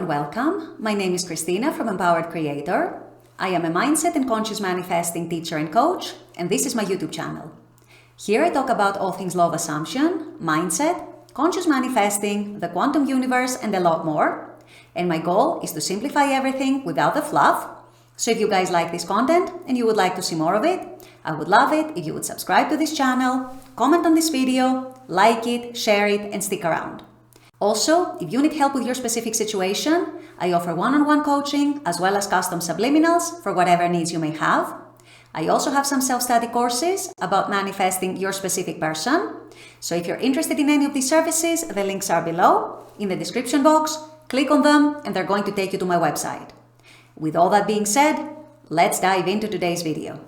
welcome. My name is Christina from Empowered Creator. I am a mindset and conscious manifesting teacher and coach, and this is my YouTube channel. Here I talk about all things law of assumption, mindset, conscious manifesting, the quantum universe, and a lot more. And my goal is to simplify everything without the fluff. So if you guys like this content and you would like to see more of it, I would love it if you would subscribe to this channel, comment on this video, like it, share it, and stick around. Also, if you need help with your specific situation, I offer one-on-one coaching as well as custom subliminals for whatever needs you may have. I also have some self-study courses about manifesting your specific person. So if you're interested in any of these services, the links are below in the description box. Click on them and they're going to take you to my website. With all that being said, let's dive into today's video.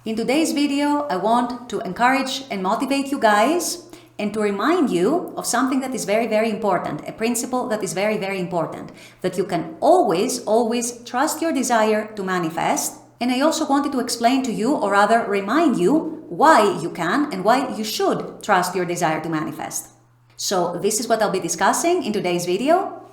In today's video, I want to encourage and motivate you guys and to remind you of something that is very, very important, a principle that is very, very important, that you can always trust your desire to manifest. And I also wanted to explain to you, or rather remind you, why you can and why you should trust your desire to manifest. So this is what I'll be discussing in today's video.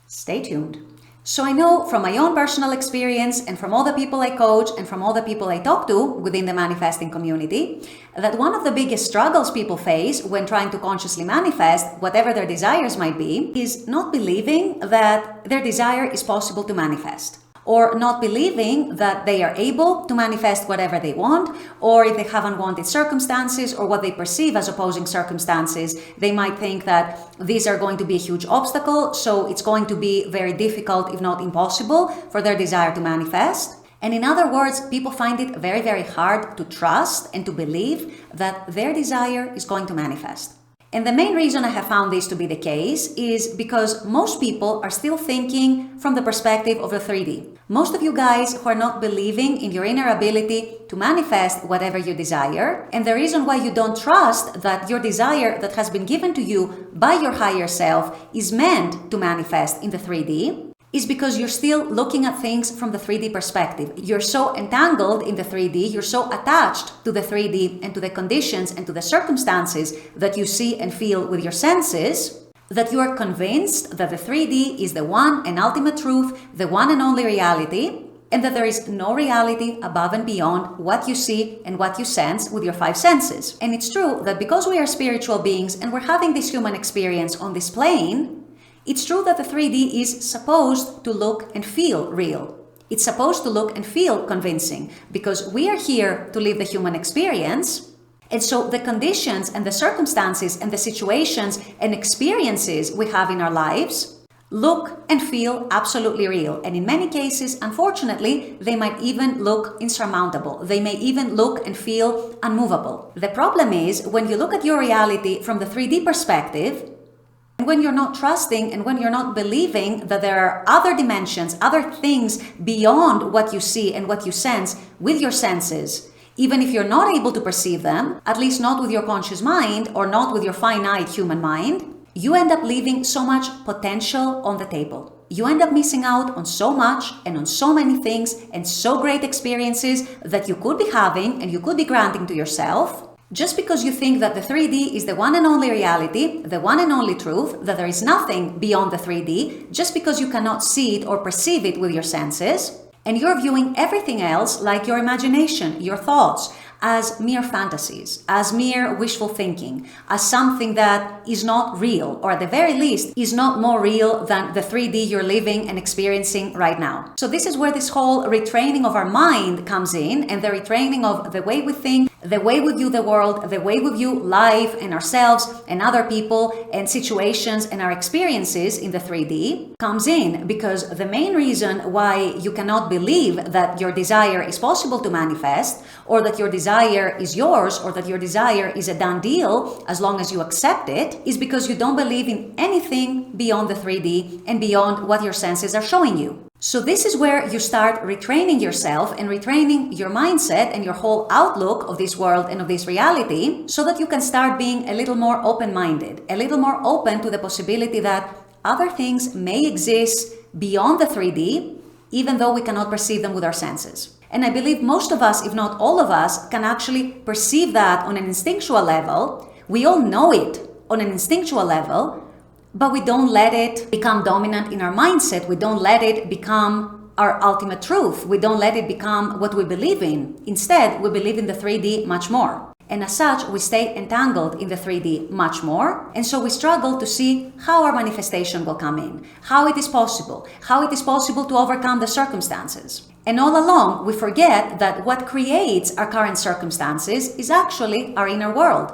Stay tuned. So I know from my own personal experience and from all the people I coach and from all the people I talk to within the manifesting community, that one of the biggest struggles people face when trying to consciously manifest whatever their desires might be is not believing that their desire is possible to manifest, or not believing that they are able to manifest whatever they want, or if they have unwanted circumstances or what they perceive as opposing circumstances, they might think that these are going to be a huge obstacle, so it's going to be very difficult, if not impossible, for their desire to manifest. And in other words, people find it very, very hard to trust and to believe that their desire is going to manifest. And the main reason I have found this to be the case is because most people are still thinking from the perspective of the 3D. Most of you guys who are not believing in your inner ability to manifest whatever you desire, and the reason why you don't trust that your desire that has been given to you by your higher self is meant to manifest in the 3D, is because you're still looking at things from the 3D perspective. You're so entangled in the 3D, you're so attached to the 3D and to the conditions and to the circumstances that you see and feel with your senses, that you are convinced that the 3D is the one and ultimate truth, the one and only reality, and that there is no reality above and beyond what you see and what you sense with your 5 senses. And it's true that because we are spiritual beings and we're having this human experience on this plane, it's true that the 3D is supposed to look and feel real. It's supposed to look and feel convincing because we are here to live the human experience. And so the conditions and the circumstances and the situations and experiences we have in our lives look and feel absolutely real. And in many cases, unfortunately, they might even look insurmountable. They may even look and feel unmovable. The problem is when you look at your reality from the 3D perspective, when you're not trusting and when you're not believing that there are other dimensions, other things beyond what you see and what you sense with your senses, even if you're not able to perceive them, at least not with your conscious mind or not with your finite human mind, you end up leaving so much potential on the table. You end up missing out on so much and on so many things and so great experiences that you could be having and you could be granting to yourself, just because you think that the 3D is the one and only reality, the one and only truth, that there is nothing beyond the 3D, just because you cannot see it or perceive it with your senses, and you're viewing everything else like your imagination, your thoughts, as mere fantasies, as mere wishful thinking, as something that is not real, or at the very least is not more real than the 3D you're living and experiencing right now. So this is where this whole retraining of our mind comes in, and the retraining of the way we think, the way we view the world, the way we view life and ourselves and other people and situations and our experiences in the 3D comes in, because the main reason why you cannot believe that your desire is possible to manifest, or that your desire is yours, or that your desire is a done deal as long as you accept it, is because you don't believe in anything beyond the 3D and beyond what your senses are showing you. So this is where you start retraining yourself and retraining your mindset and your whole outlook of this world and of this reality, so that you can start being a little more open-minded, a little more open to the possibility that other things may exist beyond the 3D, even though we cannot perceive them with our senses. And I believe most of us, if not all of us, can actually perceive that on an instinctual level. We all know it on an instinctual level, but we don't let it become dominant in our mindset. We don't let it become our ultimate truth. We don't let it become what we believe in. Instead, we believe in the 3D much more. And as such, we stay entangled in the 3D much more. And so we struggle to see how our manifestation will come in, how it is possible to overcome the circumstances. And all along, we forget that what creates our current circumstances is actually our inner world,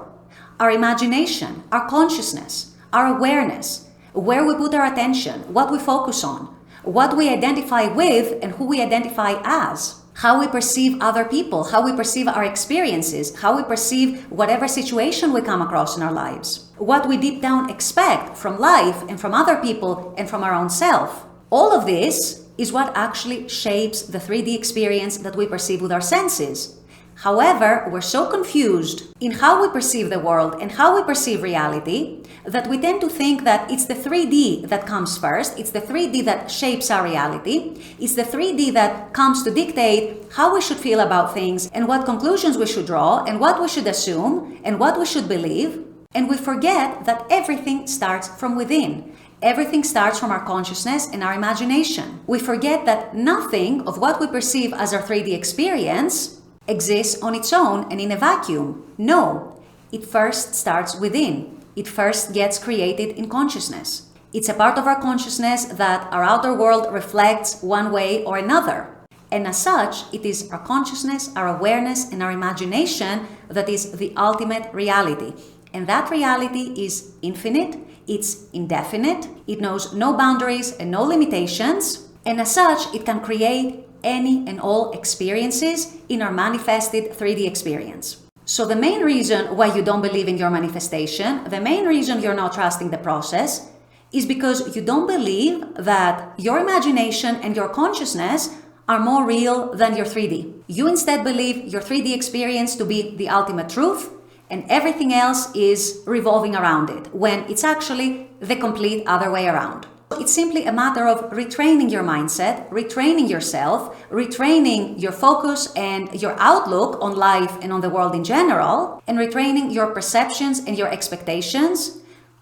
our imagination, our consciousness, our awareness, where we put our attention, what we focus on, what we identify with and who we identify as, how we perceive other people, how we perceive our experiences, how we perceive whatever situation we come across in our lives, what we deep down expect from life and from other people and from our own self. All of this is what actually shapes the 3D experience that we perceive with our senses. However, we're so confused in how we perceive the world and how we perceive reality that we tend to think that it's the 3D that comes first, it's the 3D that shapes our reality, it's the 3D that comes to dictate how we should feel about things and what conclusions we should draw and what we should assume and what we should believe. And we forget that everything starts from within. Everything starts from our consciousness and our imagination. We forget that nothing of what we perceive as our 3D experience exists on its own and in a vacuum. No, it first starts within. It first gets created in consciousness. It's a part of our consciousness that our outer world reflects one way or another. And as such, it is our consciousness, our awareness, and our imagination that is the ultimate reality. And that reality is infinite, it's indefinite, it knows no boundaries and no limitations, and as such, it can create any and all experiences in our manifested 3D experience. So the main reason why you don't believe in your manifestation, the main reason you're not trusting the process, is because you don't believe that your imagination and your consciousness are more real than your 3D. You instead believe your 3D experience to be the ultimate truth, and everything else is revolving around it, when it's actually the complete other way around. It's simply a matter of retraining your mindset, retraining yourself, retraining your focus and your outlook on life and on the world in general, and retraining your perceptions and your expectations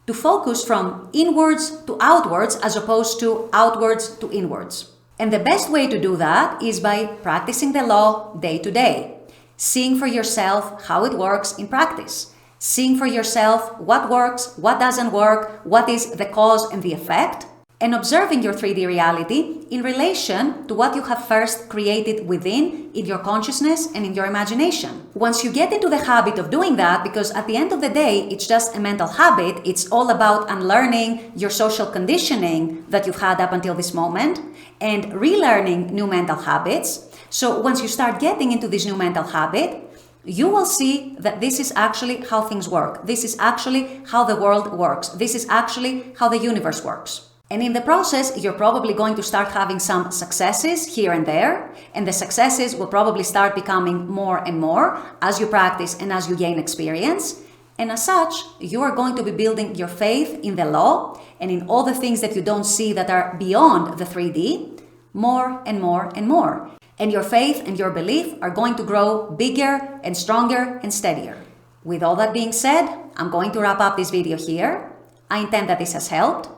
to focus from inwards to outwards as opposed to outwards to inwards. And the best way to do that is by practicing the law day to day, seeing for yourself how it works in practice, seeing for yourself what works, what doesn't work, what is the cause and the effect, and observing your 3D reality in relation to what you have first created within in your consciousness and in your imagination. Once you get into the habit of doing that, because at the end of the day, it's just a mental habit, it's all about unlearning your social conditioning that you've had up until this moment and relearning new mental habits. So once you start getting into this new mental habit, you will see that this is actually how things work. This is actually how the world works. This is actually how the universe works. And in the process, you're probably going to start having some successes here and there, and the successes will probably start becoming more and more as you practice and as you gain experience. And as such, you are going to be building your faith in the law and in all the things that you don't see that are beyond the 3D more and more and more. And your faith and your belief are going to grow bigger and stronger and steadier. With all that being said, I'm going to wrap up this video here. I intend that this has helped.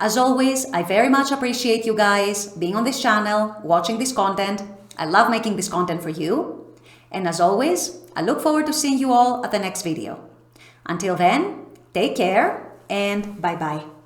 As always, I very much appreciate you guys being on this channel, watching this content. I love making this content for you. And as always, I look forward to seeing you all at the next video. Until then, take care and bye-bye.